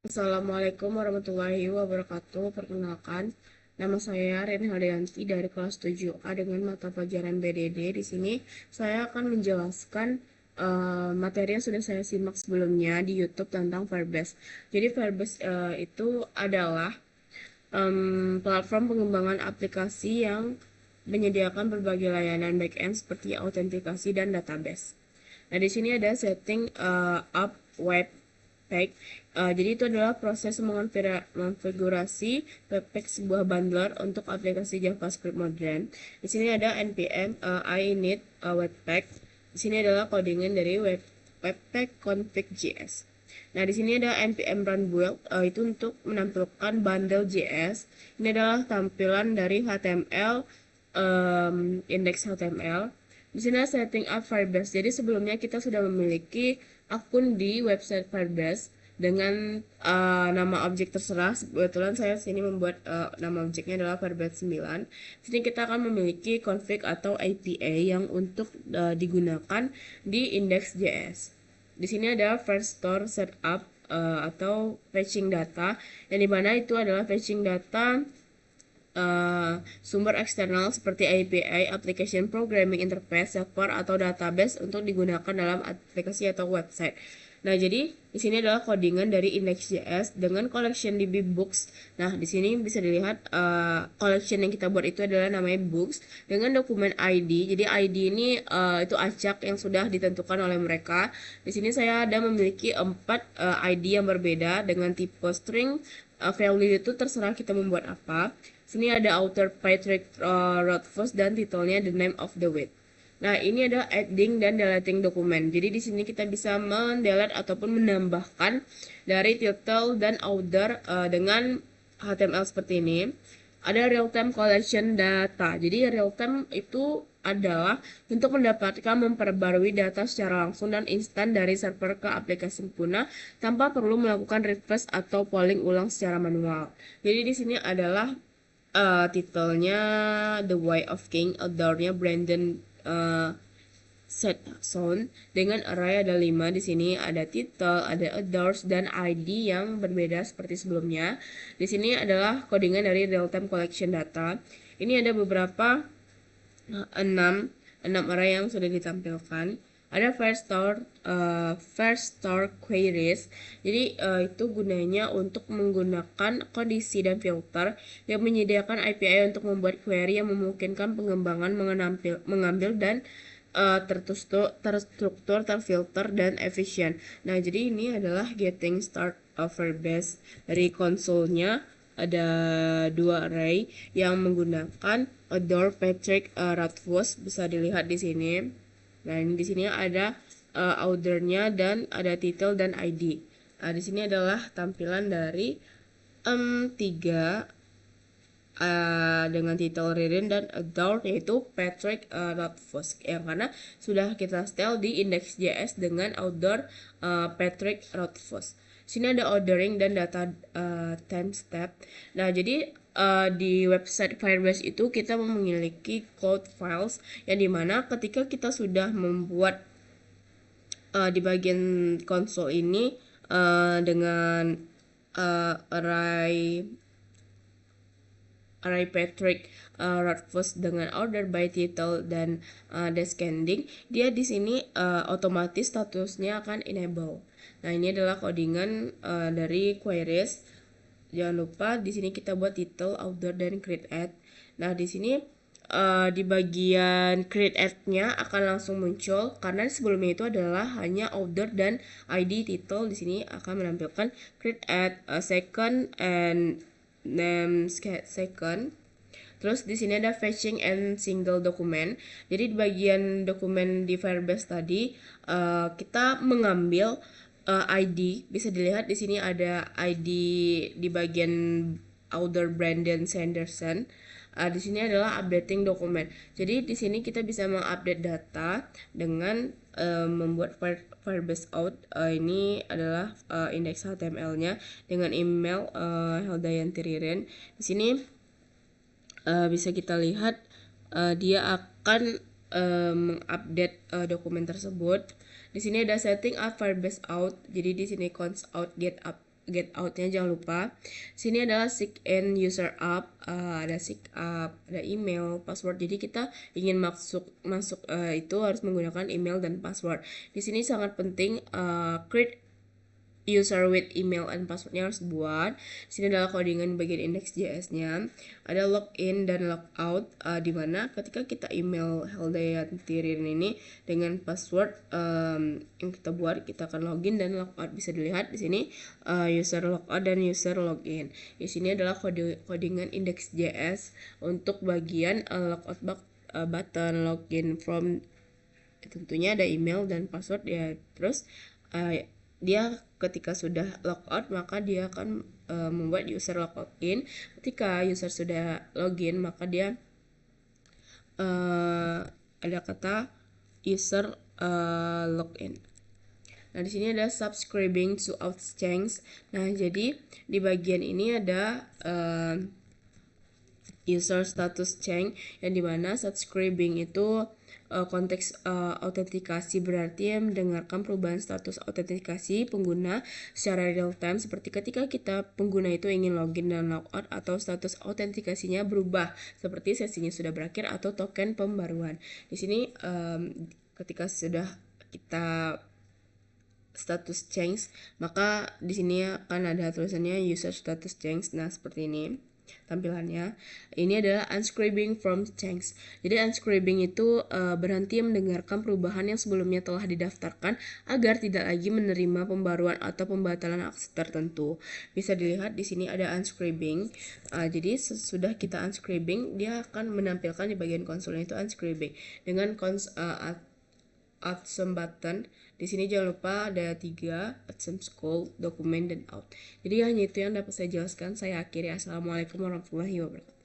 Assalamualaikum warahmatullahi wabarakatuh. Perkenalkan, nama saya Ren Haldeanti dari kelas 7A dengan mata pelajaran BDD. Di sini saya akan menjelaskan materi yang sudah saya simak sebelumnya di YouTube tentang Firebase. Jadi Firebase itu adalah platform pengembangan aplikasi yang menyediakan berbagai layanan backend seperti autentikasi dan database. Nah, di sini ada setting up web page. Jadi itu adalah proses mengonfigurasi webpack sebuah bundler untuk aplikasi JavaScript modern. Di sini ada npm init webpack. Di sini adalah codingan dari webpack config.js. Nah, di sini ada npm run build, itu untuk menampilkan bundle JS. Ini adalah tampilan dari HTML, index HTML. Di sini setting up Firebase. Jadi sebelumnya kita sudah memiliki akun di website Firebase dengan nama objek terserah. Kebetulan saya sini membuat nama objeknya adalah Firebase 9. Sini kita akan memiliki config atau APA yang untuk digunakan di index.js. Di sini ada first store setup atau fetching data, yang dimana itu adalah fetching data sumber eksternal seperti API, Application Programming Interface, server atau database untuk digunakan dalam aplikasi atau website. Nah, jadi di sini adalah codingan dari index.js dengan collection DB books. Nah, di sini bisa dilihat collection yang kita buat itu adalah namanya books dengan dokumen ID. Jadi ID ini itu acak yang sudah ditentukan oleh mereka. Di sini saya ada memiliki 4 ID yang berbeda dengan tipe string. Value itu terserah kita membuat apa. Sini ada author Patrick Rothfuss dan titelnya The Name of the Week. Nah, ini ada adding dan deleting dokumen. Jadi di sini kita bisa mendelete ataupun menambahkan dari title dan author dengan HTML seperti ini. Ada real time collection data. Jadi real time itu adalah untuk mendapatkan memperbarui data secara langsung dan instan dari server ke aplikasi pengguna tanpa perlu melakukan refresh atau polling ulang secara manual. Jadi di sini adalah titelnya The Way of King, outdoornya Brandon set sound dengan array ada 5. Di sini ada title, ada adores dan ID yang berbeda seperti sebelumnya. Di sini adalah codingan dari real time collection data. Ini ada beberapa 6 array yang sudah ditampilkan. Ada first store queries. Jadi itu gunanya untuk menggunakan kondisi dan filter yang menyediakan API untuk membuat query yang memungkinkan pengembangan mengambil dan terstruktur, terfilter, dan efisien. Nah, jadi ini adalah getting start Firebase. Dari konsolnya ada 2 array yang menggunakan Adore Patrick Rothfuss, bisa dilihat di sini. Nah, ini di sini ada ordernya dan ada title dan ID. Nah, di sini adalah tampilan dari 3 dengan title Ririn dan Adore, yaitu Patrick Rothfuss, yang karena sudah kita setel di index.js dengan Outdoor Patrick Rothfuss. Sini ada ordering dan data time step. Nah, jadi di website Firebase itu kita memiliki code files yang dimana ketika kita sudah membuat di bagian konsol ini dengan array Patrick Rothfuss dengan order by title dan descending, dia di sini otomatis statusnya akan enable. Nah, ini adalah codingan dari queries. Jangan lupa di sini kita buat title, order dan create add. Nah, di sini di bagian create add-nya akan langsung muncul karena sebelumnya itu adalah hanya order dan ID title. Di sini akan menampilkan create add second and name second. Terus di sini ada fetching and single document. Jadi di bagian dokumen di Firebase tadi kita mengambil ID. Bisa dilihat di sini ada ID di bagian Outdoor Brandon Sanderson. Di sini adalah updating dokumen. Jadi di sini kita bisa mengupdate data dengan membuat Firebase out. Ini adalah indeks HTML-nya dengan email Heldayanti Ririn. Di sini bisa kita lihat dia akan mengupdate dokumen tersebut. Di sini ada setting up Firebase out. Jadi di sini cons out get up get out-nya jangan lupa. Sini adalah sign in user app, ada sign up, ada email, password. Jadi kita ingin masuk itu harus menggunakan email dan password. Di sini sangat penting create user with email and passwordnya harus buat. Sini adalah codingan bagian index.js-nya. Ada login dan logout, di mana ketika kita email Heldayanti Ririn ini dengan password yang kita buat, kita akan login dan logout. Bisa dilihat di sini user logout dan user login. Di sini adalah codingan index.js untuk bagian logout button, login from, tentunya ada email dan password ya. Terus dia ketika sudah logout maka dia akan membuat user login. Ketika user sudah login maka dia ada kata user login. Nah, di sini ada subscribing to Outchange. Nah, jadi di bagian ini ada user status change yang dimana subscribing itu konteks autentikasi, berarti mendengarkan perubahan status autentikasi pengguna secara real time, seperti ketika kita pengguna itu ingin login dan logout atau status autentikasinya berubah seperti sesinya sudah berakhir atau token pembaruan. Di sini ketika sudah kita status change, maka di sini akan ada tulisannya user status change. Nah, seperti ini tampilannya. Ini adalah unscribing from change. Jadi unscribing itu berhenti mendengarkan perubahan yang sebelumnya telah didaftarkan agar tidak lagi menerima pembaruan atau pembatalan akses tertentu. Bisa dilihat di sini ada unscribing. Jadi sesudah kita unscribing, dia akan menampilkan di bagian konsolnya itu unscribing dengan Awesome button. Di sini jangan lupa ada 3, Awesome School, dokumen, dan out. Jadi hanya itu yang dapat saya jelaskan. Saya akhiri. Assalamualaikum warahmatullahi wabarakatuh.